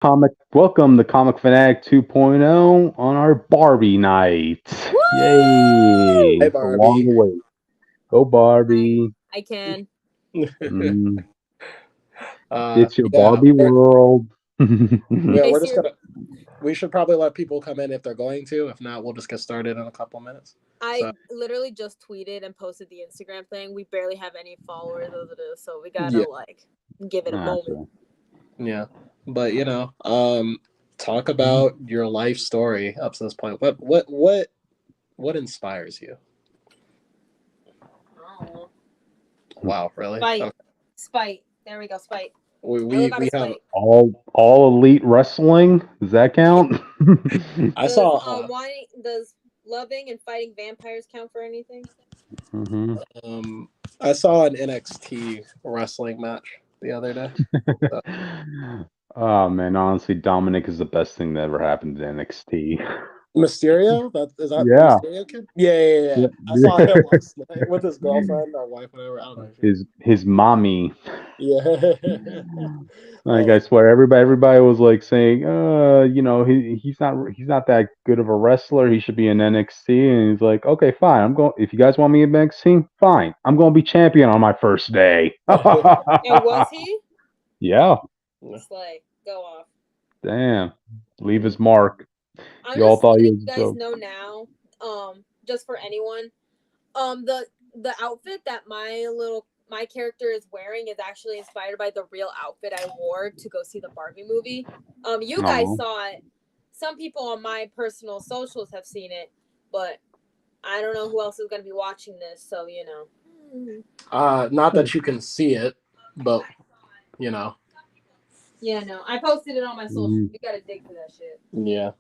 Welcome to Comic Fanatic 2.0 on our Barbie night. Yay! Hey, Woo! The long Barbie. await. Go I Barbie. I can. Mm, it's your Yeah, Barbie world. Hey, we're just Siri. gonna. We should probably let people come in if they're going to. If not, we'll just get started in a couple minutes. So I literally just tweeted and posted the Instagram thing. We barely have any followers as it is, so we gotta yeah, give it a moment. Gotcha. yeah. But talk about your life story up to this point. What inspires you? Oh, Wow, really? spite, Okay. spite. There we go, spite. We I live we, out of we have. spite. All elite wrestling. Does that Yeah. count? I Does saw. wanting does loving and fighting vampires count for anything? hmm I saw an NXT wrestling match the other day. So, Oh man, honestly, Dominic is the best thing that ever happened to NXT. Mysterio? That is that the Yeah. Mysterio kid? Yeah. I saw him Yeah. last night with his girlfriend or wife, whatever. I don't know. His mommy. Yeah. Like Oh, I swear, everybody was like saying, he's not that good of a wrestler. He should be in NXT. And he's like, okay, fine. I'm going. If you guys want me in NXT, fine. I'm going to be champion on my first day. And was he? Yeah. Slay, go off. Damn. Leave his mark. I'm You all just thought he letting was you a guys joke. know now. Just for anyone, the outfit that my character is wearing is actually inspired by the real outfit I wore to go see the Barbie movie. You guys No. saw it. Some people on my personal socials have seen it, but I don't know who else is going to be watching this, so you know. not that you can see it, but you know, Yeah, no. I posted it on my socials. Mm, You got to dig for that shit. yeah.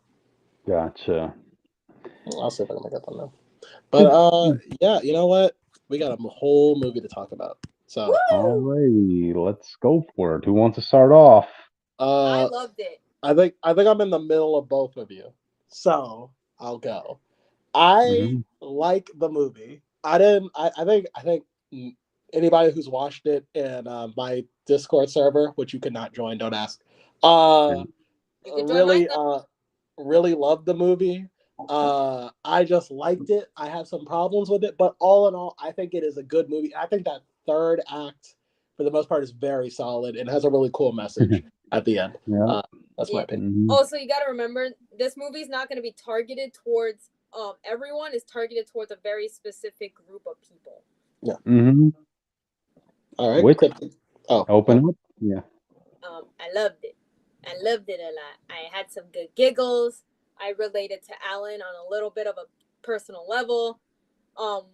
gotcha. I'll see if I can get them now. But yeah, you know what? We got a whole movie to talk about. So Woo! Alrighty, let's go for it. Who wants to start off? I uh, loved it. I think I'm in the middle of both of you. So I'll go. I hmm like the movie. I didn't. I think anybody who's watched it in my Discord server, which you cannot join, don't ask. Uh, You can join mine really, though. really loved the movie. I just liked it. I have some problems with it, but all in all, I think it is a good movie. I think that third act, for the most part, is very solid and has a really cool message at the end. Yeah. Uh, that's my Yeah. opinion. Also, you got to remember this movie's not going to be targeted towards everyone is targeted towards a very specific group of people. Yeah. hmm All right. Which Cryptic. Oh, open up? Yeah. I loved it. I loved it a lot. I had some good giggles. I related to Alan on a little bit of a personal level. Um,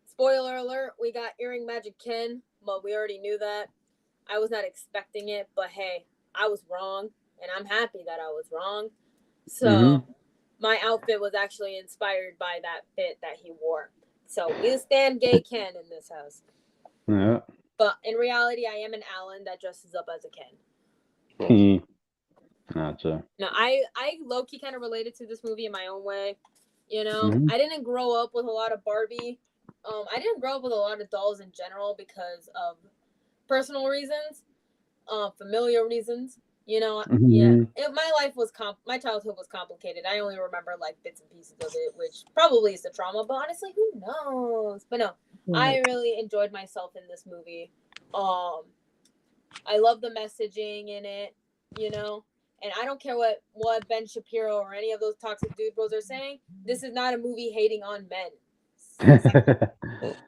Spoiler alert: we got Earring Magic Ken, but we already knew that. I was not expecting it, but hey, I was wrong, and I'm happy that I was wrong. So hmm my outfit was actually inspired by that fit that he wore. So we stand gay Ken in this house. Yeah. But in reality, I am an Alan that dresses up as a Ken. Gotcha. Now, I low key kind of related to this movie in my own way. You know, hmm I didn't grow up with a lot of Barbie. I didn't grow up with a lot of dolls in general because of personal reasons, familiar reasons. You know, yeah. hmm My life was my childhood was complicated. I only remember like bits and pieces of it, which probably is the trauma. But honestly, who knows? But no, I really enjoyed myself in this movie. Um, I love the messaging in it. You know, and I don't care what Ben Shapiro or any of those toxic dude bros are saying. This is not a movie hating on men.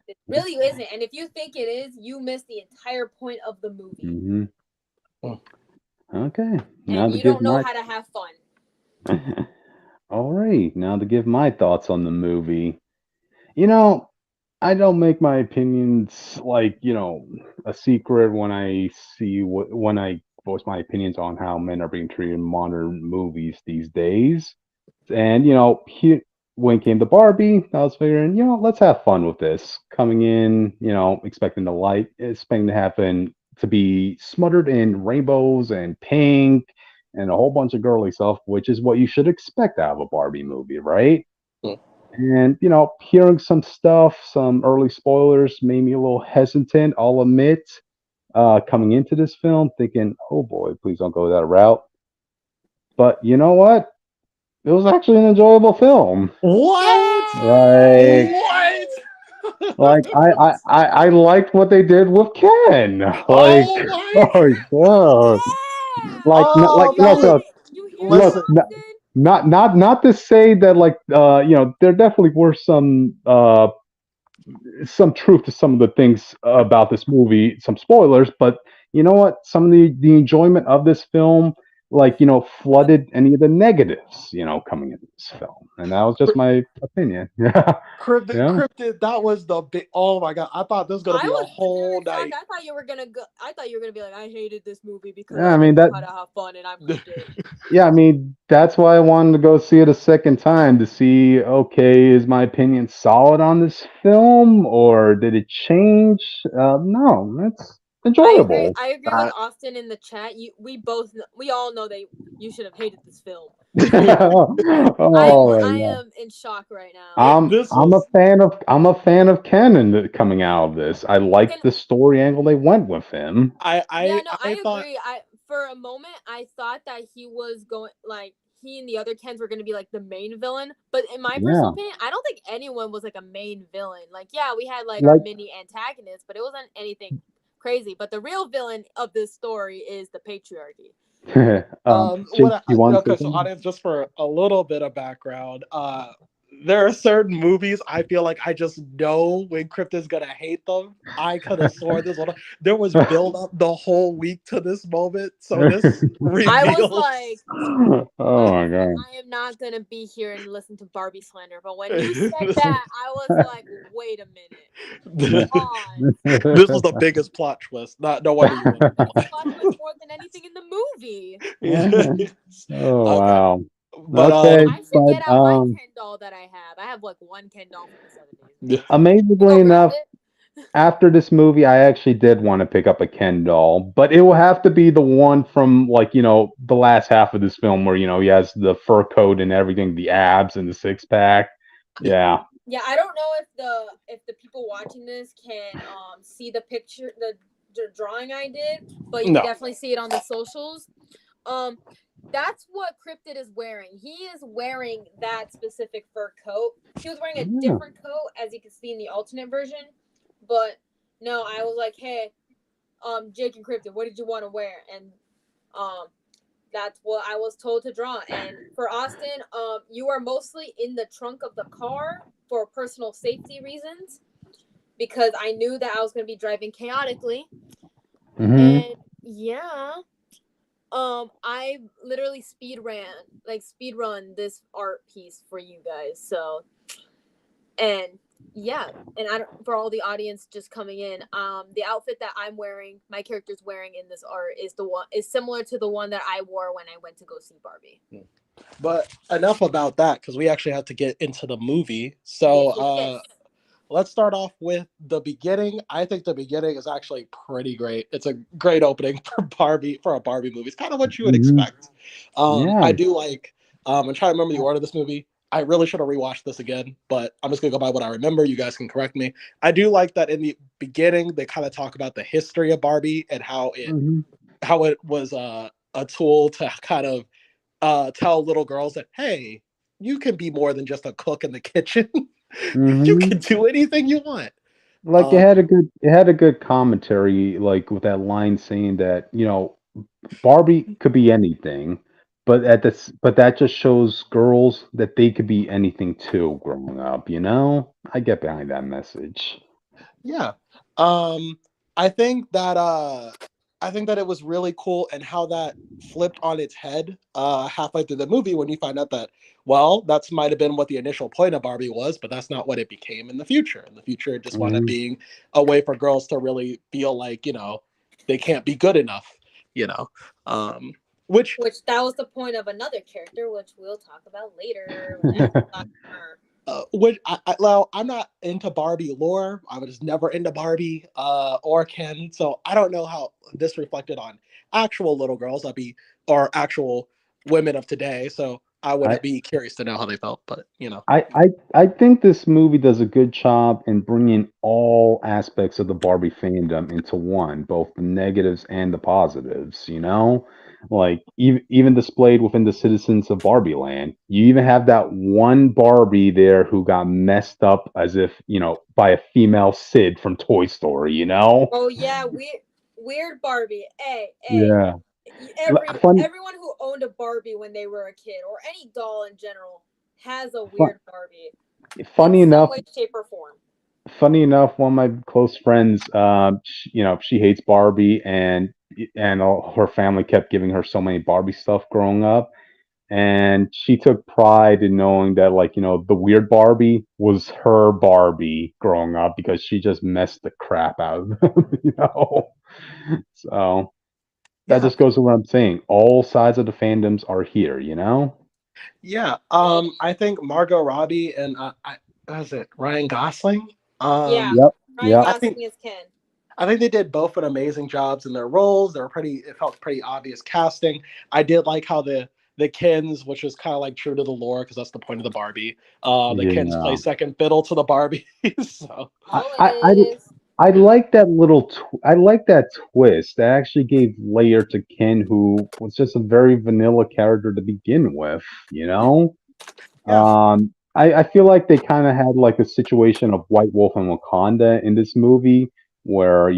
It really isn't. And if you think it is, you miss the entire point of the movie. hmm Okay. Now And to you give don't know my how to have fun. All right. Now to give my thoughts on the movie. You know, I don't make my opinions like, a secret when I when I voice my opinions on how men are being treated in modern movies these days. And, when it came to Barbie, I was figuring, let's have fun with this. Coming in, expecting to happen to be smothered in rainbows and pink and a whole bunch of girly stuff, which is what you should expect out of a Barbie movie, right? And, hearing some stuff, some early spoilers made me a little hesitant, I'll admit, coming into this film, thinking, oh boy, please don't go that route. But you know what? It was actually an enjoyable film. What? Like, What? like I liked what they did with Ken. Like, Oh my! oh god, like, like, Oh, that no, was. so You hear that, Listen, look, Austin? not to say that, like, there definitely were some truth to some of the things about this movie, some spoilers, but you know what? Some of the enjoyment of this film, like, flooded any of the negatives, coming into this film, and that was just my opinion. Yeah, yeah. Cryptid. That was the big. Oh my god! I thought this was gonna I be a was whole legitimately shocked. night. I thought you were gonna go. I thought you were gonna be like, I hated this movie because Yeah, I I didn't mean know that. how to have fun, and I'm cryptid. Yeah, I mean that's why I wanted to go see it a second time to see. Okay, is my opinion solid on this film, or did it change? No, it's I agree. enjoyable. I agree with Uh, Austin in the chat. We all know that you should have hated this film. Oh I yeah. am in shock right now. I'm this I'm a was. fan of I'm a fan of Ken and coming out of this. I like Can the story angle they went with him. Yeah, no, I I thought. agree. I For a moment I thought that he was going like he and the other Kens were going to be like the main villain, but in my personal Yeah, opinion, I don't think anyone was like a main villain. Like, yeah, we had like our like mini antagonists, but it wasn't anything crazy. But the real villain of this story is the patriarchy. Jake, you want to say Okay, so something? audience, just for a little bit of background, there are certain movies I feel like I just know when Cryptid's gonna hate them. I could have sworn this one. There was build up the whole week to this moment, so this I was reveal. like, Oh my god. I am not gonna be here and listen to Barbie slander. But when you said that, I was like, wait a minute, hold on. This was the biggest plot twist. Not no wonder you went This off. plot was more than anything in the movie. Oh Okay, wow. but Okay, I should but get out my Ken doll that I have. I have like one Ken doll from the 70s. You amazingly go grab enough, it. after this movie, I actually did want to pick up a Ken doll, but it will have to be the one from, like, the last half of this film where he has the fur coat and everything, the abs and the six pack. Yeah. Yeah, I don't know if the people watching this can see the picture the drawing I did, but you can no. definitely see it on the socials. Um, that's what Cryptid is wearing. He is wearing that specific fur coat. He was wearing a Yeah. different coat, as you can see in the alternate version. But no, I was like, hey, Jake and Cryptid, what did you want to wear? And um, that's what I was told to draw. And for Austin, you are mostly in the trunk of the car for personal safety reasons because I knew that I was going to be driving chaotically. Hmm. And yeah, I literally speed run this art piece for you guys. So, and yeah, and I don't, for all the audience just coming in, the outfit that I'm wearing, my character's wearing in this art is similar to the one that I wore when I went to go see Barbie. But enough about that because we actually have to get into the movie. Yes, So yes, yes. let's start off with the beginning. I think the beginning is actually pretty great. It's a great opening for a Barbie movie. It's kind of what you would Hmm. expect. Yeah. I do like. I'm trying to remember the order of this movie. I really should have rewatched this again, but I'm just gonna go by what I remember. You guys can correct me. I do like that in the beginning they kind of talk about the history of Barbie and Hmm. how it was a tool to kind of tell little girls that, hey, you can be more than just a cook in the kitchen. You Hmm. can do anything you want. Like, Um, it had a good commentary, like with that line saying that Barbie could be anything, but that just shows girls that they could be anything too growing up. I get behind that message. yeah. Um, I think that it was really cool and how that flipped on its head halfway through the movie when you find out that, well, that's might have been what the initial point of Barbie was, but that's not what it became in the future. In the future, it just wound up Hmm. being a way for girls to really feel like, they can't be good enough, you know. Um, which Which that was the point of another character, which we'll talk about later. When I talk her. well, I'm not into Barbie lore. I was never into Barbie or Ken, so I don't know how this reflected on actual little girls. Or actual women of today. So I would I, be curious to know how they felt. But I think this movie does a good job in bringing all aspects of the Barbie fandom into one, both the negatives and the positives. like even displayed within the citizens of Barbie Land. You even have that one Barbie there who got messed up as if, by a female Sid from Toy Story, you know? Oh yeah, weird Barbie. Hey, Yeah. Fun, everyone who owned a Barbie when they were a kid, or any doll in general, has a fun, weird Barbie in funny some enough, way, shape, or form. one of my close friends, she hates Barbie, and all, her family kept giving her so many Barbie stuff growing up, and she took pride in knowing that, like, the weird Barbie was her Barbie growing up because she just messed the crap out of them. So that Yeah, just goes to what I'm saying. All sides of the fandoms are here. yeah. I think Margot Robbie and what is it Ryan Gosling? Yeah, Um, Yep. Ryan Yep. I think Gosling is Ken. I think they did both an amazing jobs in their roles. They were pretty. It felt pretty obvious casting. I did like how the Kens, which was kind of like true to the lore because that's the point of the Barbie. The Kens play Yeah. second fiddle to the Barbie. So Always. I like that I like that twist. That actually gave layer to Ken, who was just a very vanilla character to begin with. You know, yeah, I feel like they kind of had like a situation of White Wolf and Wakanda in this movie, where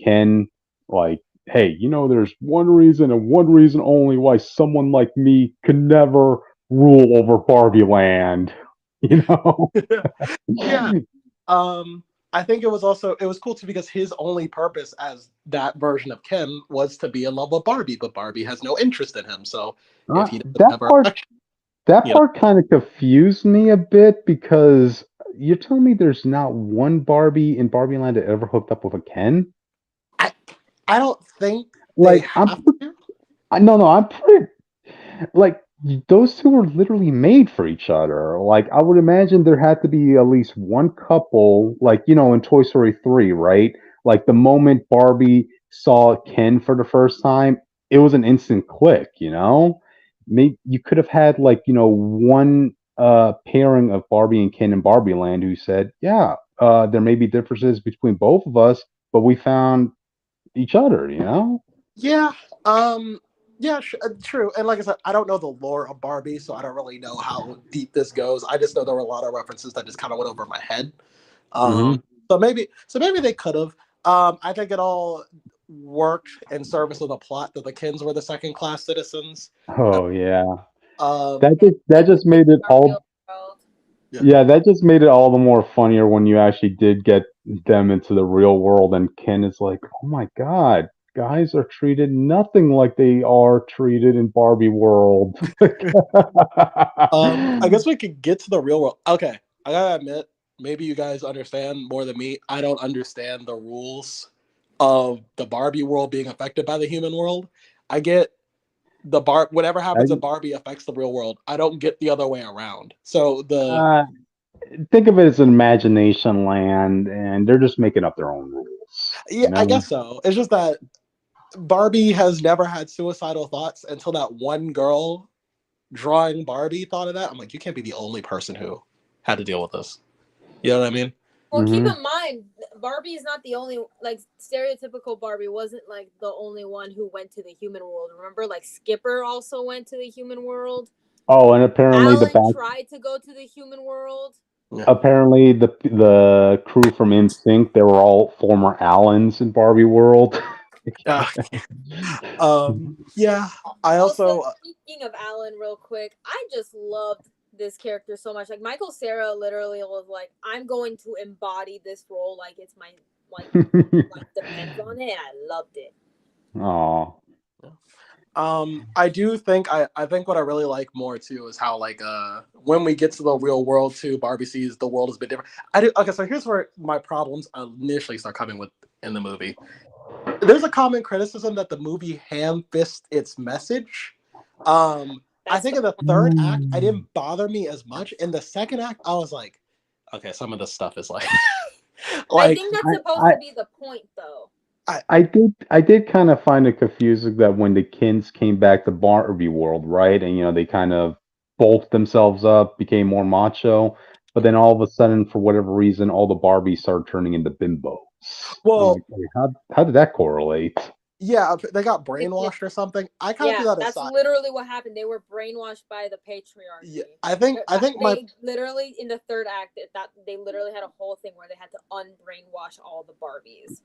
Ken, like, hey, there's one reason and one reason only why someone like me can never rule over Barbie Land. You know. yeah. Um, I think it was cool too because his only purpose as that version of Ken was to be in love with Barbie, but Barbie has no interest in him. So if he doesn't That have her part affection, That you know, part kind of confused me a bit because you're telling me there's not one Barbie in Barbie Land that ever hooked up with a Ken? I I don't think they Like, have to. no, I'm pretty, like, those two were literally made for each other. Like, I would imagine there had to be at least one couple, like, in Toy Story 3, right? Like, the moment Barbie saw Ken for the first time, it was an instant click. Maybe you could have had, like, one pairing of Barbie and Ken in Barbie Land who said, yeah, there may be differences between both of us, but we found each other. Yeah, yeah, true. And like I said, I don't know the lore of Barbie, so I don't really know how deep this goes. I just know there were a lot of references that just kind of went over my head. Um, Hmm. so maybe they could have. I think it all worked in service of the plot that the Kens were the second class citizens. Oh, yeah. Um, That just They that just live made it in our real all world. yeah, Yeah, that just made it all the more funnier when you actually did get them into the real world and Ken is like, "Oh my God, guys are treated nothing like they are treated in Barbie world." I guess we could get to the real world. Okay, I gotta admit, maybe you guys understand more than me. I don't understand the rules of the Barbie world being affected by the human world. I get whatever happens in I, Barbie affects the real world. I don't get the other way around. So uh, think of it as an imagination land, and they're just making up their own rules. yeah, You I know? guess so. It's just that Barbie has never had suicidal thoughts until that one girl drawing Barbie thought of that. I'm like, you can't be the only person who had to deal with this. You know what I mean? Well, keep Hmm. in mind, Barbie is not the only, like, stereotypical Barbie wasn't like the only one who went to the human world. Remember, like, Skipper also went to the human world. Oh, and apparently the Alan back tried to go to the human world. Yeah. apparently the crew from InSync, they were all former Allens in Barbie world. Uh, yeah. I Also, also speaking of Alan, real quick, I just loved this character so much. Like, Michael Sarah literally was like, "I'm going to embody this role like it's my, like, life depends on it." I loved it. Oh. I do think I think what I really like more too is how like when we get to the real world too, Barbie sees the world is a bit different. I do okay, so here's where my problems initially start coming with in the movie. There's a common criticism that the movie ham-fist its message. I That's think the in the point. third act, it Mm. didn't bother me as much. In the second act, I was like, okay, some of this stuff is like, I like think that's I, supposed I to be the point, though. I I did kind of find it confusing that when the Kins came back to Barbie world, right? And they kind of bulked themselves up, became more macho, but then all of a sudden, for whatever reason, all the Barbies started turning into bimbos. I'm well, like, wait, how did that correlate? Yeah, they got brainwashed or something. I kind of Yeah, threw that that's aside. literally what happened. They were brainwashed by the patriarchy. Yeah, I think my They literally in the third act that they literally had a whole thing where they had to unbrainwash all the Barbies.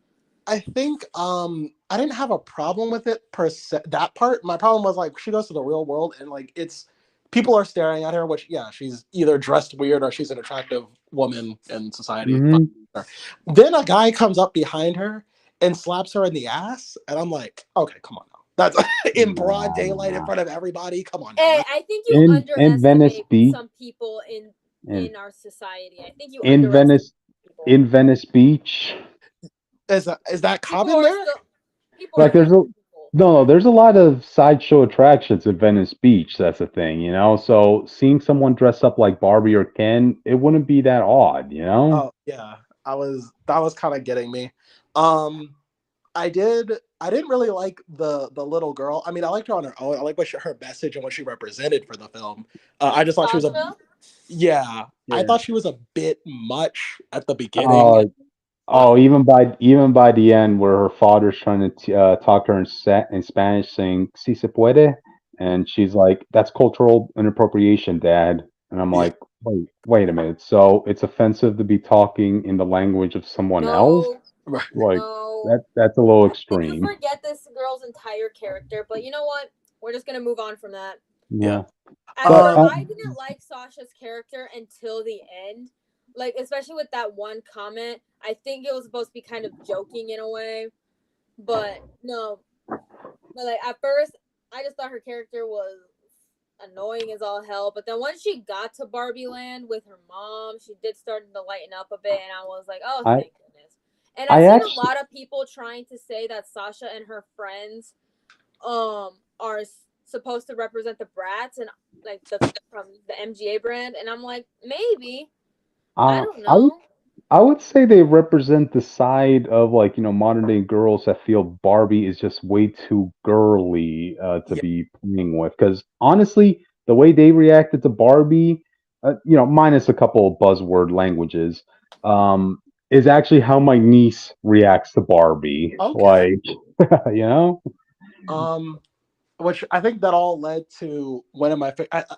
I think I didn't have a problem with it per se. That part, my problem was like she goes to the real world and like it's people are staring at her, which yeah, she's either dressed weird or she's an attractive woman in society. Hmm. Then a guy comes up behind her and slaps her in the ass, and I'm like, okay, come on now. That's in broad Nah, daylight in nah. front of everybody. Come on now. Hey, That's, I think you In Venice underestimate Beach, some people in in our society. I think you in underestimate Venice, people. in Venice Beach, is that People common are there? still people are like there's a still people. no, there's a lot of sideshow attractions in Venice Beach. That's the thing, you know. So seeing someone dress up like Barbie or Ken, it wouldn't be that odd, you know. Oh yeah, that was kind of getting me. Um, I didn't really like the little girl. I mean, I liked her on her own. I like her message and what she represented for the film. I just thought she was a Sasha? yeah. I Yeah. thought she was a bit much at the beginning, Oh, but oh, even by the end, where her father's trying to talk to her in Spanish, saying "si se puede," and she's like, "That's cultural inappropriation, Dad." And I'm yeah, like, wait a minute. So it's offensive to be talking in the language of someone else? No, right. Like no. that's a little Did you extreme. forget this girl's entire character? But you know what? We're just gonna move on from that. Yeah. Yeah, At but first, Um, I didn't like Sasha's character until the end. Like, especially with that one comment. I think it was supposed to be kind of joking in a way. But no. But like at first I just thought her character was annoying as all hell. But then once she got to Barbie Land with her mom, she did start to lighten up a bit, and I was like, oh, I thank goodness. And I've I seen a actually lot of people trying to say that Sasha and her friends are supposed to represent the brats and like the from the MGA brand, and I'm like, maybe. I don't I would know. I would say they represent the side of like, modern day girls that feel Barbie is just way too girly to yeah. be playing with. Because honestly, the way they reacted to Barbie, minus a couple of buzzword languages, um, is actually how my niece reacts to Barbie. Okay. Like, you know? Um, which I think that all led to one of my.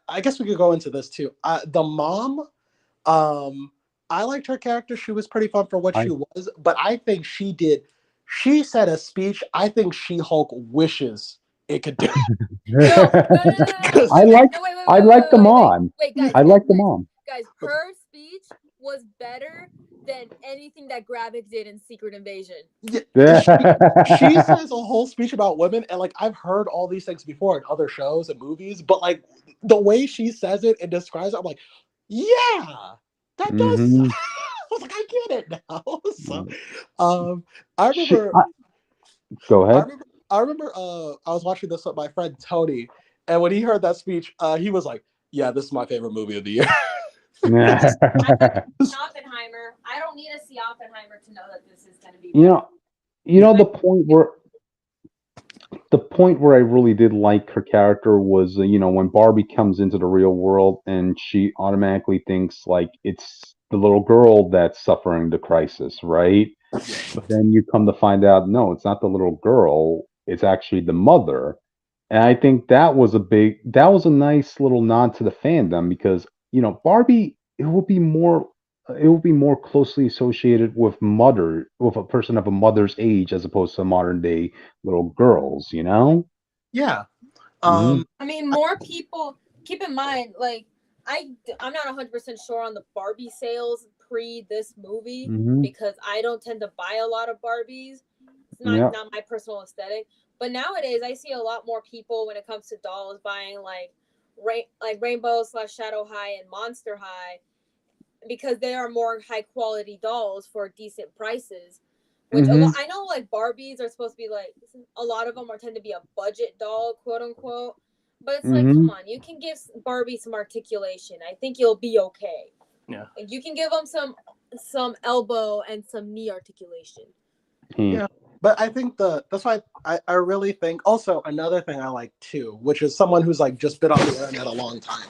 I guess we could go into this too. The mom. Um, I liked her character. She was pretty fun for what I she was, but I think she did. She said a speech. I think She Hulk wishes it could do. No, no, no, no, no, no, no. I Because like No, wait, wait, I wait, wait, like wait, the wait, wait. mom. Wait, guys, I guys, like the guys, mom. guys. Her speech was better than anything that Gravik did in Secret Invasion. yeah, she says a whole speech about women, and like I've heard all these things before in other shows and movies, but like the way she says it and describes it, I'm like, yeah, that does. Hmm. I was like, I get it now. So, um, I She, remember, I, go I ahead. remember, I remember. I was watching this with my friend Tony, and when he heard that speech, he was like, "Yeah, this is my favorite movie of the year." I've never seen Oppenheimer. I don't need to see Oppenheimer to know that this is going to be you better. know, the point where I really did like her character was, when Barbie comes into the real world and she automatically thinks like it's the little girl that's suffering the crisis, right? But then you come to find out, no, it's not the little girl, it's actually the mother. And I think that was a nice little nod to the fandom because, Barbie, it will be more closely associated with a person of a mother's age as opposed to modern day little girls, you know? Yeah. Hmm. I mean, more people. Keep in mind, like I'm not 100% sure on the Barbie sales pre this movie Hmm. because I don't tend to buy a lot of Barbies. It's not Yeah. not my personal aesthetic. But nowadays, I see a lot more people when it comes to dolls buying like Rainbow slash Shadow High and Monster High because they are more high quality dolls for decent prices. Which a lot Hmm. I know, like Barbies are supposed to be like a lot of them are tend to be a budget doll, quote unquote. But it's like, come Hmm. on, you can give Barbie some articulation. I think you'll be okay. Yeah. Like you can give them some elbow and some knee articulation. Yeah. But I think that's why I really think also another thing I like too, which is someone who's like just been on the internet a long time.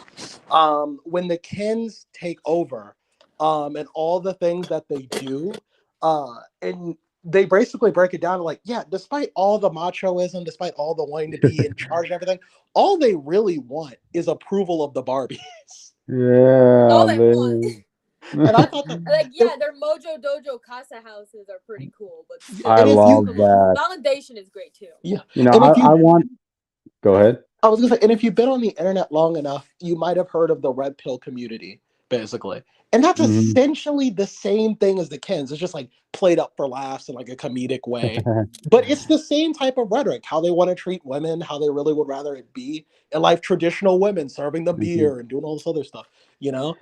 When the Kens take over, and all the things that they do, and they basically break it down to like, yeah, despite all the machoism, despite all the wanting to be in charge and everything, all they really want is approval of the Barbies. That's all Yeah, they want. And I thought that Like, it, yeah, their Mojo Dojo Casa houses are pretty cool, but I and still, if you love come on. that. Validation is great too. yeah, You know, and if I you want. Go ahead. I was gonna say, and if you've been on the internet long enough, you might have heard of the red pill community, basically. And that's Hmm. essentially the same thing as the Kens. It's just like played up for laughs in like a comedic way. But it's the same type of rhetoric, how they want to treat women, how they really would rather it be. And like traditional women serving the Mhm. beer and doing all this other stuff, you know?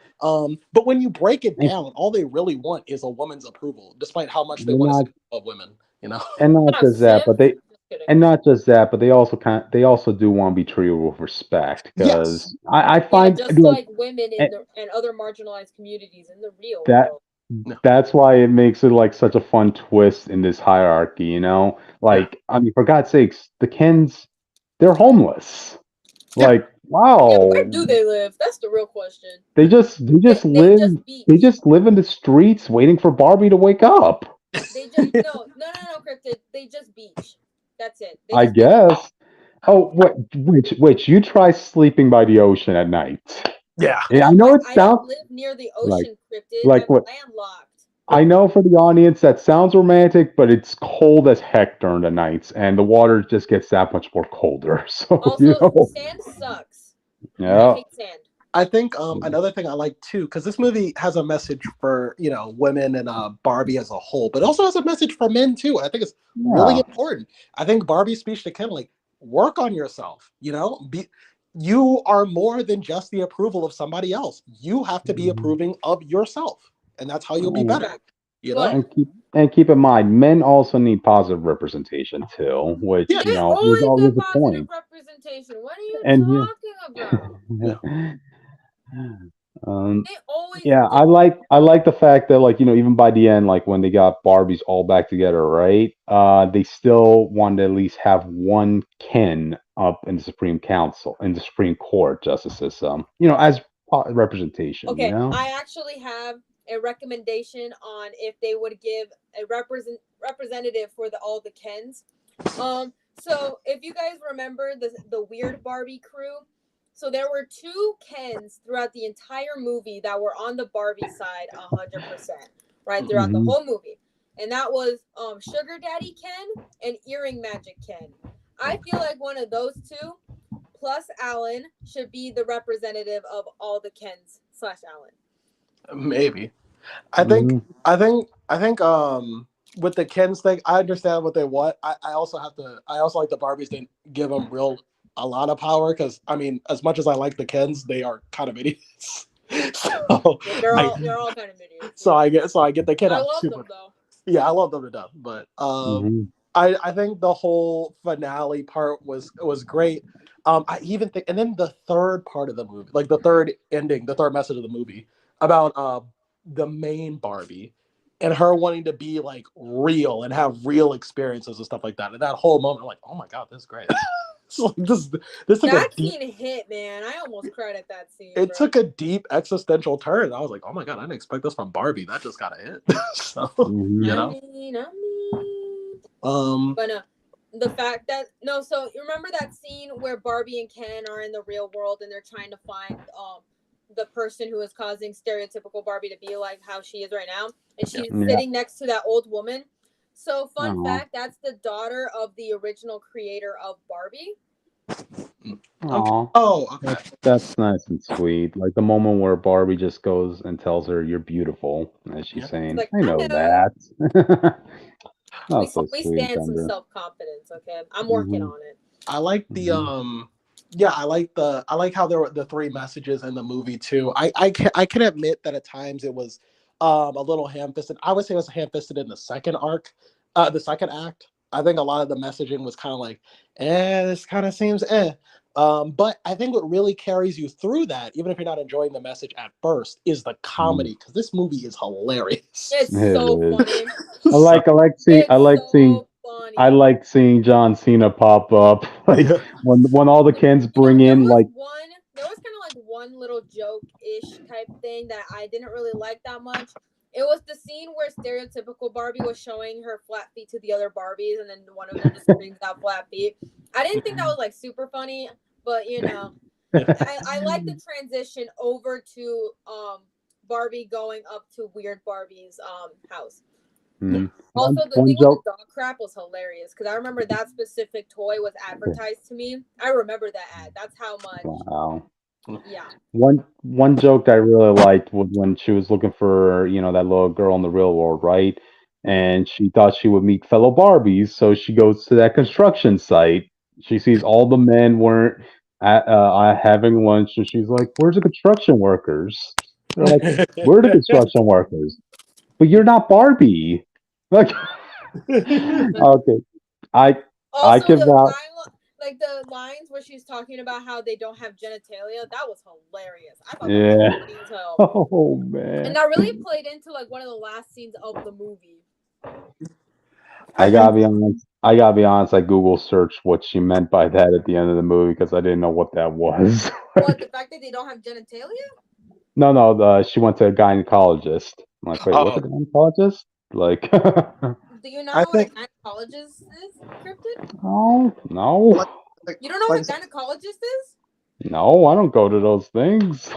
But when you break it And, down, all they really want is a woman's approval, despite how much they and want to not see of women, you know? and not Not just that, but Sims. they Just kidding. and not just that, but they also do want to be treated with respect Yes. because I Yeah, find just like like women eh, in the and other marginalized communities in the real that world. No. that's why it makes it like such a fun twist in this hierarchy, you know? Yeah. Like, I mean, for God's sakes, the Kens, they're homeless. Yeah. Like, Yeah, where wow, do they live? That's the real question. they They just they beach. just live in the streets waiting for Barbie to wake up. They just no cryptid. They just beach. That's it. They I just beach. guess. Oh, what? Which? You try sleeping by the ocean at night. Yeah. Yeah, I No, know it I don't sounds live near the like ocean, cryptid. like I'm what landlocked. I know for the audience that sounds romantic, but it's cold as heck during the nights, and the water just gets that much more colder. So Also, know, sand sucks. I yeah. hate sand. I think another thing I like too, because this movie has a message for women and Barbie as a whole, but also has a message for men too. And I think it's really Yeah. important. I think Barbie's speech to Ken, like, work on yourself. You are more than just the approval of somebody else. You have to be Mhm. approving of yourself, and that's how you'll be And, better. Fact. You But know? and keep in mind, men also need positive representation too, which they Yes. was always always get the positive point. representation. What are you And talking about? Yeah. um, They always yeah, do. I like the fact that like even by the end, like when they got Barbies all back together, right? They still wanted to at least have one Ken up in the Supreme Council in the Supreme Court justice system, as representation. Okay, I actually have a recommendation on if they would give a representative for all the Kens. So if you guys remember the weird Barbie crew, so there were two Kens throughout the entire movie that were on the Barbie side 100%, right throughout the Hmm. whole movie, and that was Sugar Daddy Ken and Earring Magic Ken. I feel like one of those two plus Alan should be the representative of all the Kens slash Alan. Maybe. I think Hmm. I think with the Kens thing, I understand what they want. I also like the Barbies didn't give them a lot of power because I mean, as much as I like the Kens, they are kind of idiots. so Yeah, I they're all kind of idiots. so Yeah, I get the Ken I have love super. them though. Yeah, I love them to death. But Hmm. I think the whole finale part was great. I even think, and then the third part of the movie, like the third ending, the third message of the movie about the main Barbie and her wanting to be like real and have real experiences and stuff like that. And that whole moment, I'm like, oh my god, this is great. So this took a That deep. scene hit, man. I almost cried at that scene, It bro. took a deep existential turn. I was like, oh my god, I didn't expect this from Barbie. That just got a hit. So you Hmm. know, I mean, um, but no, the fact that no. So you remember that scene where Barbie and Ken are in the real world and they're trying to find the person who is causing stereotypical Barbie to be like how she is right now, and yeah. she's Yeah. sitting next to that old woman. So fun Oh. fact, that's the daughter of the original creator of Barbie. Okay. Oh. Oh, okay. That's nice and sweet. Like the moment where Barbie just goes and tells her, "You're beautiful," as she's Yeah. It's saying, like "I I know know that." Oh, so we sweet, stand some Thunder. self confidence. Okay, I'm working Hmm. on it. I like the Hmm. yeah, I like how there were the three messages in the movie too. I can admit that at times it was a little ham-fisted. I would say it was ham-fisted in the second arc, the second act. I think a lot of the messaging was kind of like, this kind of seems eh. But I think what really carries you through that, even if you're not enjoying the message at first, is the comedy because this movie is hilarious. It's It so is. funny. So I It's like seeing so funny. John Cena pop up. Like yeah, when all the Kens You know, bring in like there was kind of like one little joke ish type thing that I didn't really like that much. It was the scene where stereotypical Barbie was showing her flat feet to the other Barbies, and then one of them just screams out flat feet. I didn't think that was like super funny, but I like the transition over to Barbie going up to Weird Barbie's house. Mhm. Also, the One thing with the joke. dog crap was hilarious because I remember that specific toy was advertised to me. I remember that ad. That's how much. Wow. Yeah. One joke that I really liked was when she was looking for, that little girl in the real world, right? And she thought she would meet fellow Barbies, so she goes to that construction site. She sees all the men weren't having lunch, and she's like, "Where's the construction workers?" They're like, "We're the construction workers, but you're not Barbie." Like, okay, I I Also, can the vouch. line, like the lines where she's talking about how they don't have genitalia, that was hilarious. I thought that was Yeah. funny as hell, Oh and man. that really played into like one of the last scenes of the movie. I I think gotta be honest. I gotta be honest. I Google searched what she meant by that at the end of the movie because I didn't know what that was. What, the Like, fact that they don't have genitalia? no, no. She went to a gynecologist. I'm like, wait, what's a oh gynecologist? Like, Do you not I know what a think gynecologist is, Cryptid? no, like no, You don't know like what I a said, gynecologist is? no. I don't go to those things.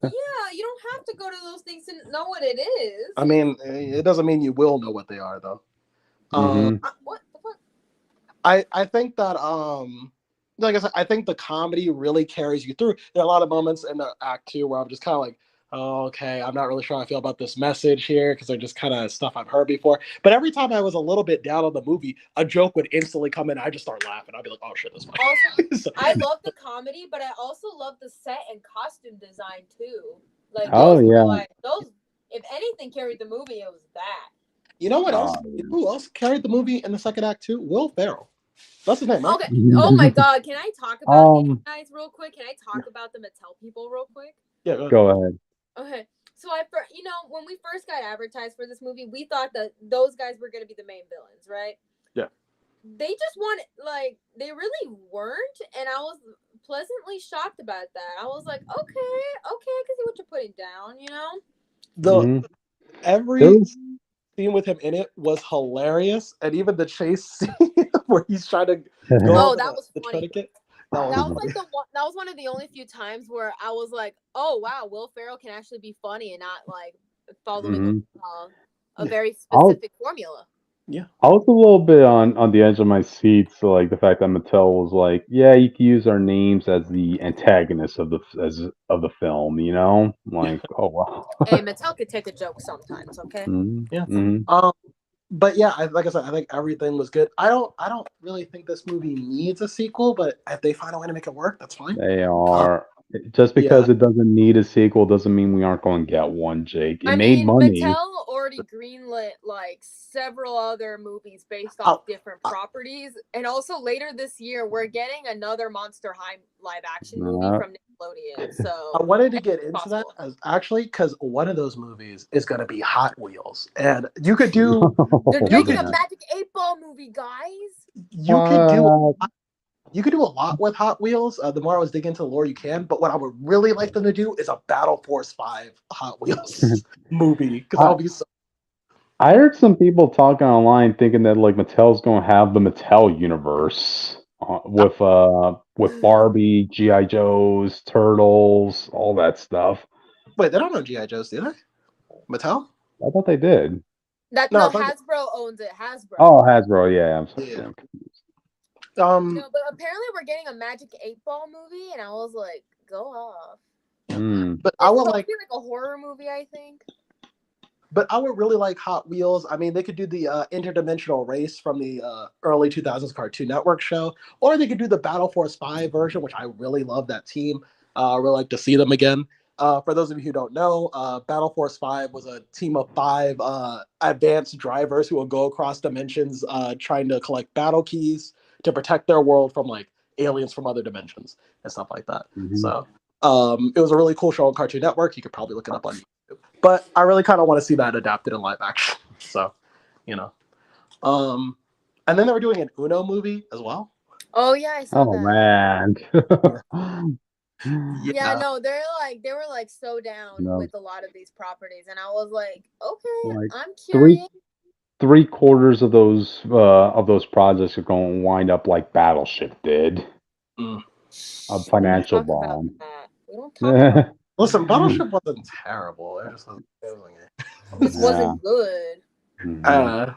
Yeah, you don't have to go to those things to know what it is. I mean, it doesn't mean you will know what they are though. Um, Hmm. What the fuck? I think that like I said, I think the comedy really carries you through. There are a lot of moments in the act two where I'm just kind of like, oh, okay, I'm not really sure how I feel about this message here because they're just kind of stuff I've heard before. But every time I was a little bit down on the movie, a joke would instantly come in. I just start laughing. I'd be like, oh shit, that's Also, funny. So, I love the comedy, but I also love the set and costume design too. Like Oh those were yeah. like those. If anything carried the movie, it was that. you know what else? Oh You know who else carried the movie in the second act too? Will Ferrell. That's his name, right? Okay. Oh my yeah. God, can I talk about these guys real quick? Can I Yeah. talk about the Mattel people real quick? Yeah. Go ahead. Okay. So when we first got advertised for this movie, we thought that those guys were gonna be the main villains, right? Yeah. They just wanted, like, they really weren't, and I was pleasantly shocked about that. I was like, okay, I can see what you're putting down, you know? The Hmm. There every was. scene with him in it was hilarious, and even the chase scene where he's trying to go Oh, over that was the funny. tourniquet, that was That was funny. like that was one of the only few times where I was like, oh wow, Will Ferrell can actually be funny and not like following Hmm. a very I was specific formula. Yeah. I was a little bit on the edge of my seat, so like the fact that Mattel was like, yeah, you can use our names as the antagonist of the film, Yeah. like, oh wow. Hey, Mattel could take a joke sometimes, okay? Hmm. Yeah. Hmm. But yeah, like I said, I think everything was good. I don't really think this movie needs a sequel, but if they find a way to make it work, that's fine. They Uh, are just yeah. because it doesn't need a sequel doesn't mean we aren't going to get one, Jake. It I made mean, money. Mattel already greenlit like several other movies based off Oh, different properties, and also later this year we're getting another Monster High live action movie Uh, from Nickelodeon. So I wanted to get it's into that possible. as actually because one of those movies is going to be Hot Wheels, and you could do They're you oh making could a man. Magic 8 Ball movie, guys. you could do What? you could do a lot with Hot Wheels. The more I was digging into the lore, you can. But what I would really like them to do is a Battle Force 5 Hot Wheels movie because that I would be so. I heard some people talking online thinking that like Mattel's going to have the Mattel universe with Barbie, GI Joes, Turtles, all that stuff. Wait, they don't know GI Joes, do they? Mattel? I thought they did. That No, I no, thought. Hasbro owns it. Hasbro. Oh, Hasbro, yeah. I'm sorry. Yeah. Yeah. Um, No, but apparently we're getting a Magic 8 Ball movie, and I was like, go off. Mm. but I It's would supposed to like, be like a horror movie, I think. but I would really like Hot Wheels. I mean, they could do the interdimensional race from the early 2000s Cartoon Network show, or they could do the Battle Force 5 version, which I really love that team. I really like to see them again. For those of you who don't know, Battle Force 5 was a team of five advanced drivers who will go across dimensions trying to collect battle keys to protect their world from like aliens from other dimensions and stuff like that. Hmm. So it was a really cool show on Cartoon Network. You could probably look it up on YouTube. But I really kind of want to see that adapted in live action. So, you know. Um, and then they were doing an Uno movie as well. Oh yeah, I saw Oh that. man. Yeah, Yeah. no, they were like so down You know, with a lot of these properties, and I was like, okay, like I'm three curious. three quarters of those projects are going to wind up like Battleship did, Mm. a We don't financial talk about bomb. that. We don't talk about Listen, Battleship wasn't terrible. It was it. Just Yeah. wasn't good. Hmm. I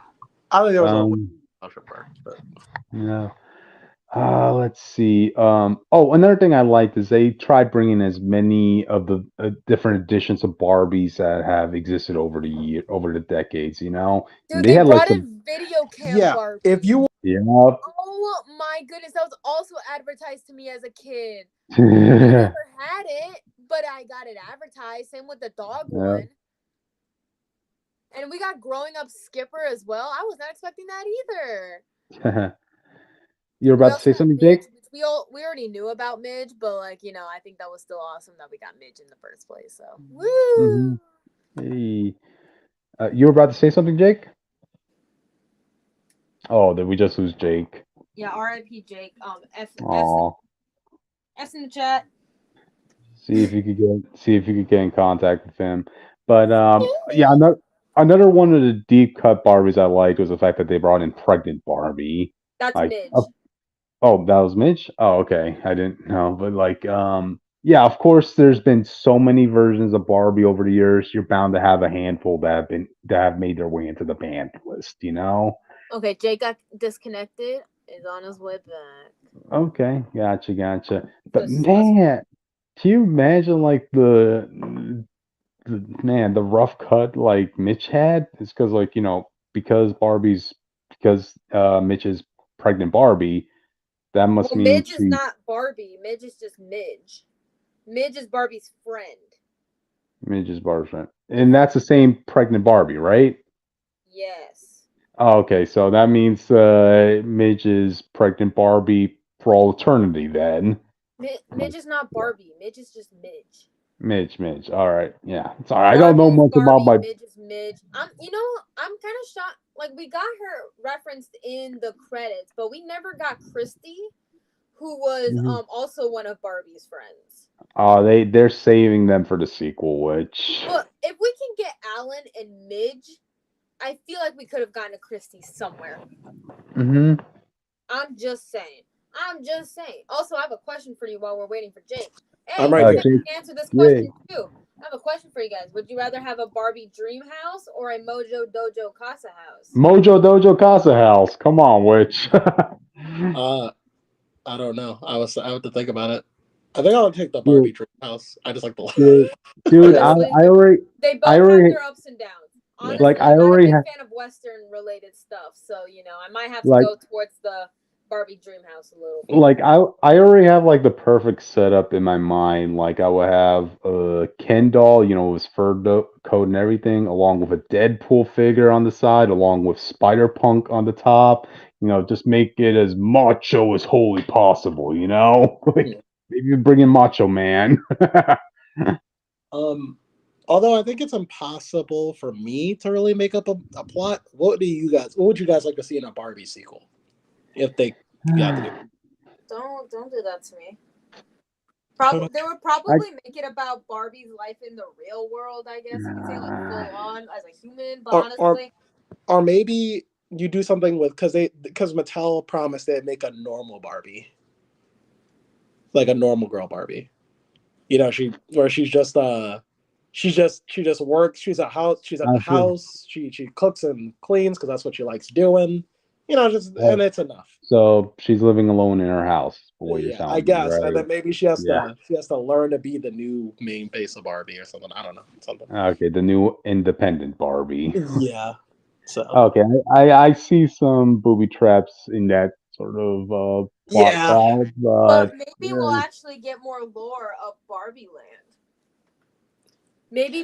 think there was a way Um. Battleship worked, but Yeah. Let's see. Oh, another thing I liked is they tried bringing as many of the different editions of Barbies that have existed over the decades. And Dude, they they had like brought some. in video cam yeah, if Barbie. you Yeah. Oh my goodness, that was also advertised to me as a kid. I never had it, but I got it advertised. Same with the dog Yeah. one. And we got growing up Skipper as well. I was not expecting that either. You're We about to also say got something, Midge, Jake? which we already knew about Midge, but like I think that was still awesome that we got Midge in the first place. So Hmm. woo! Hey, you were about to say something, Jake? Oh, did we just lose Jake? Yeah, R.I.P. Jake. Oh, F's in the chat. see if you could get in contact with him. But yeah, another one of the deep cut Barbies I liked was the fact that they brought in pregnant Barbie. That's Like, Midge. oh, that was Mitch. Oh, okay, I didn't know, but like, yeah, of course, there's been so many versions of Barbie over the years. You're bound to have a handful that have made their way into the banned list. Okay, Jake got disconnected. Is on his way back. Okay, gotcha. But Just us. man, can you imagine like the rough cut like Mitch had? It's because like because Mitch is pregnant Barbie. That must Well, mean Midge is she's not Barbie. Midge is just Midge. Midge is Barbie's friend. Midge's Barbie's friend, and that's the same pregnant Barbie, right? Yes. Oh, okay, so that means Midge is pregnant Barbie for all eternity then. Midge is not Barbie. Midge is just Midge. Midge. All right, yeah. Sorry, I don't Barbie know is much about Barbie. my. Midge is Midge. I'm kind of shocked. Like we got her referenced in the credits, but we never got Christy, who was Mhm. also one of Barbie's friends. They're saving them for the sequel, which. But if we can get Alan and Midge, I feel like we could have gotten a Christy somewhere. Hmm. I'm just saying. Also, I have a question for you while we're waiting for Jake. I'm Hey, right you here. guys Jake, can answer this yeah. question too. I have a question for you guys. Would you rather have a Barbie dream house or a Mojo Dojo Casa house? Mojo Dojo Casa House. Come on, witch. Uh, I don't know. I have to think about it. I think I'll take the dude, Barbie dream house. I just like the dude, dude, Honestly, I they both have already, their ups and downs. yeah. like, Honestly, I'm not a big fan of Western related stuff, so I might have to like, go towards the Barbie dream house a little bit. like I already have like the perfect setup in my mind. Like I would have a Ken doll, with fur coat and everything, along with a Deadpool figure on the side, along with Spider Punk on the top. Just make it as macho as wholly possible. Yeah. Like maybe bring in Macho Man. Um, although I think it's impossible for me to really make up a plot. What would you guys like to see in a Barbie sequel? If they got to do. Don't do that to me. They would I, probably make it about Barbie's life in the real world, I guess you could say, like full on as a human. But Or or honestly, or maybe you do something with because Mattel promised they'd make a normal Barbie, like a normal girl Barbie. She just works. She's at the see. house. She cooks and cleans because that's what she likes doing. Just and it's enough. So she's living alone in her house, for what you're Yeah, I telling me, guess. And right? then maybe she has Yeah. to learn to be the new main face of Barbie or something. I don't know. Something. Okay, the new independent Barbie. Yeah. So Okay, I see some booby traps in that sort of plot yeah. cloud, but but maybe we'll actually get more lore of Barbie Land. Maybe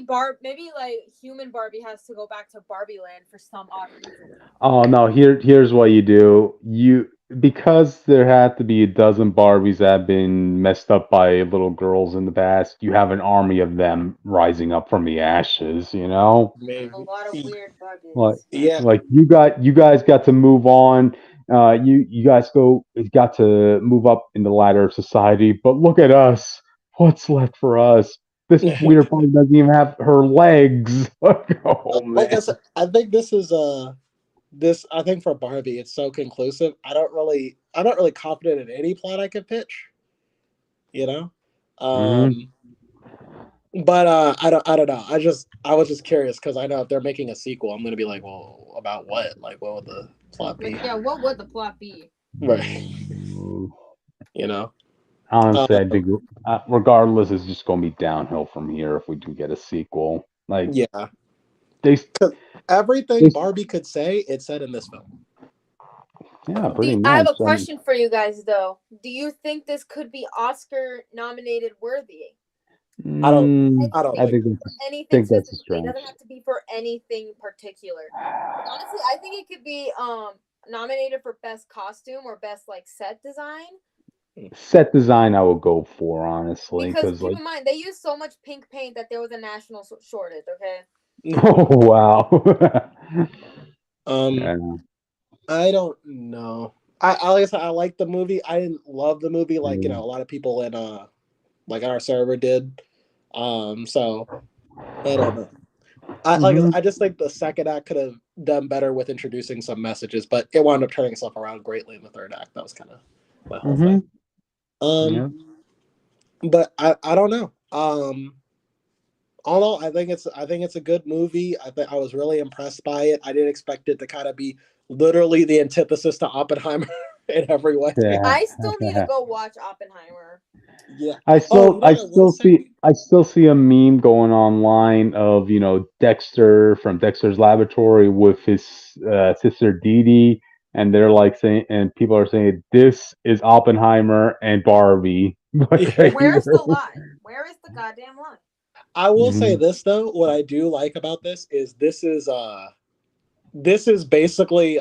like human Barbie has to go back to Barbie Land for some odd reason. oh no, here's what you do. Because there had to be a dozen Barbies that have been messed up by little girls in the past, you have an army of them rising up from the ashes, you know? A Maybe. lot of weird Like, Barbies. Yeah. you guys got to move on. You guys got to move up in the ladder of society. But look at us. What's left for us? This weird part doesn't even have her legs. Oh Like I man. said, I think this is this I think for Barbie it's so conclusive. I'm not really confident in any plot I could pitch, you know? Hmm. Um but I don't know. I was just curious because I know if they're making a sequel, I'm gonna be like, well, about what? Like what would the plot Like, be? yeah, what would the plot be? Right. You know? Honestly, I Um think regardless, it's just going to be downhill from here if we do get a sequel. Like yeah. they, 'Cause everything they, Barbie could say, it said in this film. yeah, pretty I have much. a question for you guys though. Do you think this could be Oscar nominated worthy? I don't I don't I Anything, think think for that's anything think that's a specifically. It stretch. doesn't have to be for anything particular. Honestly, I think it could be nominated for best costume or best like set design. Set design, I would go for honestly, Because because keep like, in mind, they use so much pink paint that there was a national shortage. Okay. oh wow, um yeah. I don't know. I like I said, I like the movie. I didn't love the movie like, a lot of people in like on our server did. So I don't know. Hmm. I just think the second act could have done better with introducing some messages, but it wound up turning itself around greatly in the third act. That was kind of my whole Hmm. thing. Um, Yeah. but I don't know. Although I think it's a good movie. I was really impressed by it. I didn't expect it to kind of be literally the antithesis to Oppenheimer in every way. Yeah. I still need to go watch Oppenheimer. Yeah. Oh, you know what I will say? I still see a meme going online of Dexter from Dexter's Laboratory with his sister Dee Dee, and they're like saying, and people are saying this is Oppenheimer and Barbie, like Yeah. right Where's here. the lie? Where is the goddamn lie? I will say Hmm. this though. What I do like about this is basically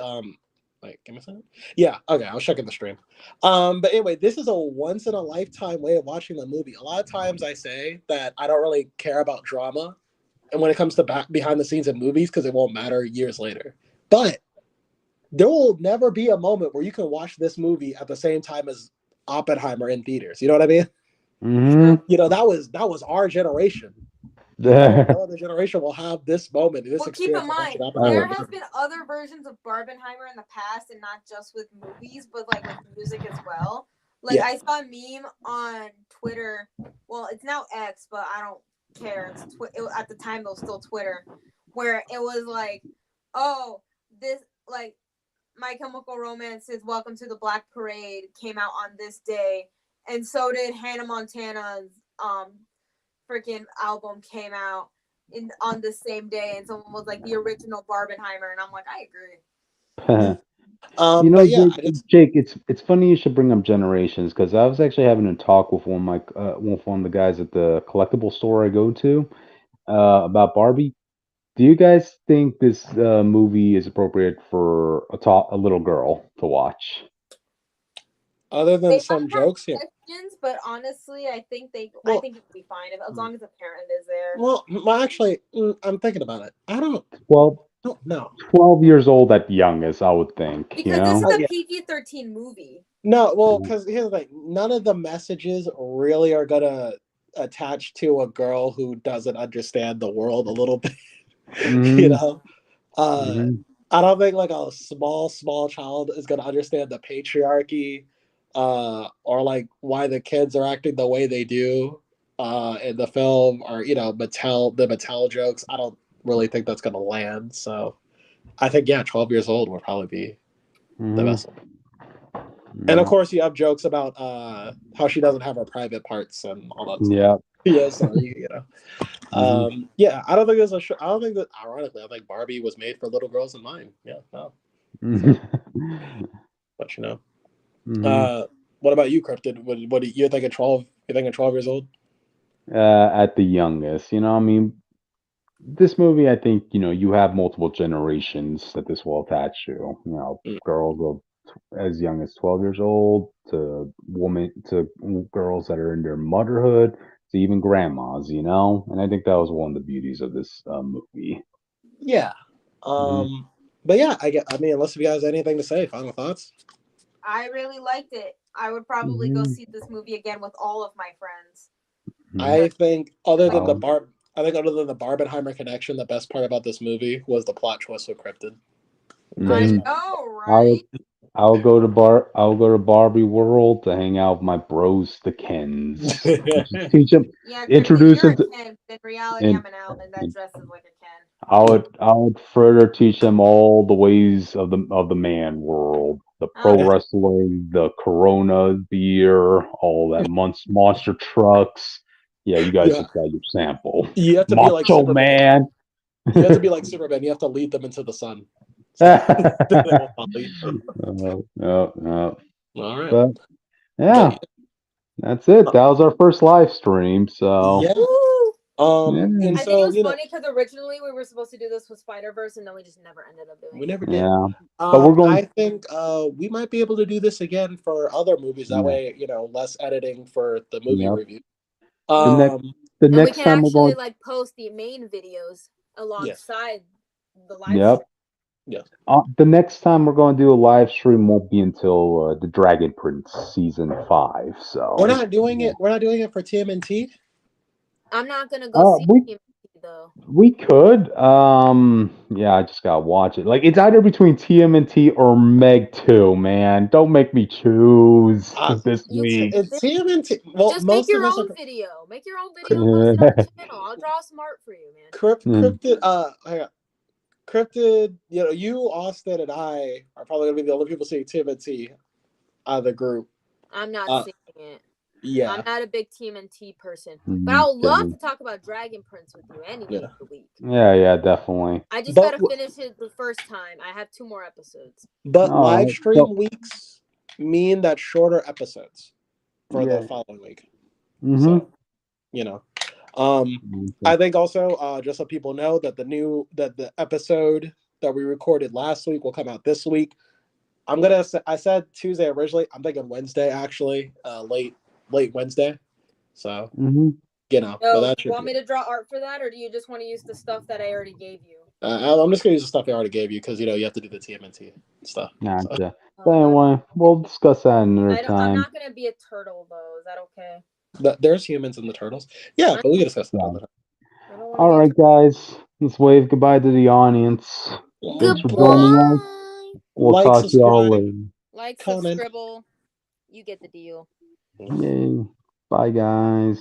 wait, give me a second. Yeah, okay, I was checking the stream. But anyway, this is a once in a lifetime way of watching the movie. A lot of times I say that I don't really care about drama and when it comes to back behind the scenes in movies because it won't matter years later. But there will never be a moment where you can watch this movie at the same time as Oppenheimer in theaters. You know what I mean? True. Hmm. That was our generation. No other generation will have this moment, this Well, keep in experience of mind, watching there Oppenheimer. has been other versions of Barbenheimer in the past, and not just with movies, but like with music as well. Like Yeah. I saw a meme on Twitter. Well, it's now X, but I don't care. At the time, it was still Twitter, where it was like, "Oh, this like My Chemical Romance's Welcome to the Black Parade came out on this day, and so did Hannah Montana's freaking album came out in on the same day, and someone was like the original Barbenheimer, and I'm like, I agree. But yeah, Jake, I just it's funny you should bring up generations because I was actually having a talk with one of the guys at the collectible store I go to about Barbie. Do you guys think this movie is appropriate for a little girl to watch? other They than might some have jokes, yeah. questions, but honestly, I Well, think it'll be fine as long as the parent is there. actually, I'm thinking about it. Well, Don't know. 12 years old at youngest, I would think, you Because this is know? a Yeah. PG-13 movie. No, well, because here's the thing: none of the messages really are gonna attach to a girl who doesn't understand the world a little bit. you Hmm. know, uh, Hmm. I don't think like a small child is gonna understand the patriarchy, or like why the kids are acting the way they do, in the film, or the Mattel jokes. I don't really think that's gonna land. So I think, yeah, 12 years old would probably be the Hmm. best. And of Yeah. course, you have jokes about how she doesn't have her private parts and all that stuff. Yeah. Yeah, so you know, Hmm. yeah, I don't think there's I don't think that. Ironically, I think Barbie was made for little girls in mind. Yeah, no. So, but Hmm. uh, what about you, Cryptid? What do you think of 12? You think of 12 years old? At the youngest, I mean, this movie, I think, you have multiple generations that this will attach to. Mm. Girls of as young as 12 years old to girls that are in their motherhood to even grandmas, And I think that was one of the beauties of this movie. Yeah. Hmm. But yeah, I mean, unless you guys have anything to say, final thoughts. I really liked it. I would probably go Hmm. see this movie again with all of my friends. I think other than the Oh, Bar, I think other than the Barbenheimer connection, the best part about this movie was the plot twist with Krypton. I Greatest hmm part. know, I'll right? I'll go to Barbie World to hang out with my bros, the Kens. Teach them, Yeah, Krypton, introduce you're them a to, Ken. In reality, and, I'm an Alvin that and dresses like a Ken. I would further teach them all the ways of the man world, the pro Okay. wrestling, the Corona beer, all that monster trucks. Yeah, you guys Yeah, just got your sample. you have to be like Macho Superman. Man. You have to be like Superman. You have to lead them into the sun. So they won't follow you. No. All right, But but yeah, that's it. That was our first live stream. So yeah. Woo! And I think it so was funny because originally we were supposed to do this with Spider Verse, and then we just never ended up doing we it. never did. yeah, but we're going. I think we might be able to do this again for other movies. That Yeah, way, less editing for the movie yep. review. The Yeah, next Um, the and we next can time we're actually going. like post the main videos yes, alongside the live Yep. stream. yes. The next time we're going to do a live stream won't be until the Dragon Prince season 5. We're So not doing yeah. it. We're not doing it for TMNT. I'm not gonna go see We him though. we could. Yeah, I just gotta watch it. Like it's either between TMNT or Meg 2, man. Don't make me choose Uh, this You week. it's TMNT. Well, just make most of your us are own video. Make your own video and post it on the channel. I'll draw some art for you, man. cryptid. Hang on. Cryptid. You, Austin, and I are probably gonna be the only people seeing TMNT out of the group. I'm not Uh, seeing it. I'm yeah, not a big TMNT person, but I would love to talk about Dragon Prince with you any day yeah. of the week. Yeah, definitely. I just But gotta finish it the first time. I have 2 more episodes. All live right. So, stream weeks mean that shorter episodes for the yeah. following week. Mm-hmm. So you know, um, I think also just so people know that the episode that we recorded last week will come out this week. I said Tuesday originally. I'm thinking Wednesday actually, late Wednesday. So Mm-hmm. but So, that you should want be me it. to draw art for that, or do you just want to use the stuff that I already gave you? I'm just gonna use the stuff I already gave you because you have to do the TMNT stuff. So Gotcha. But Oh, anyway, we'll discuss that another I don't. I'm time. not gonna be a turtle though. Is that okay? there's humans in the turtles. Yeah, I, but we can discuss that Yeah. another I don't want to All be a right, turtle. guys. Let's wave goodbye to the audience. time. Thanks for Well, joining us. Goodbye. We'll like, talk to y'all subscribe, later. Like, comment. subscribble. You get the deal. Yay. Bye, guys.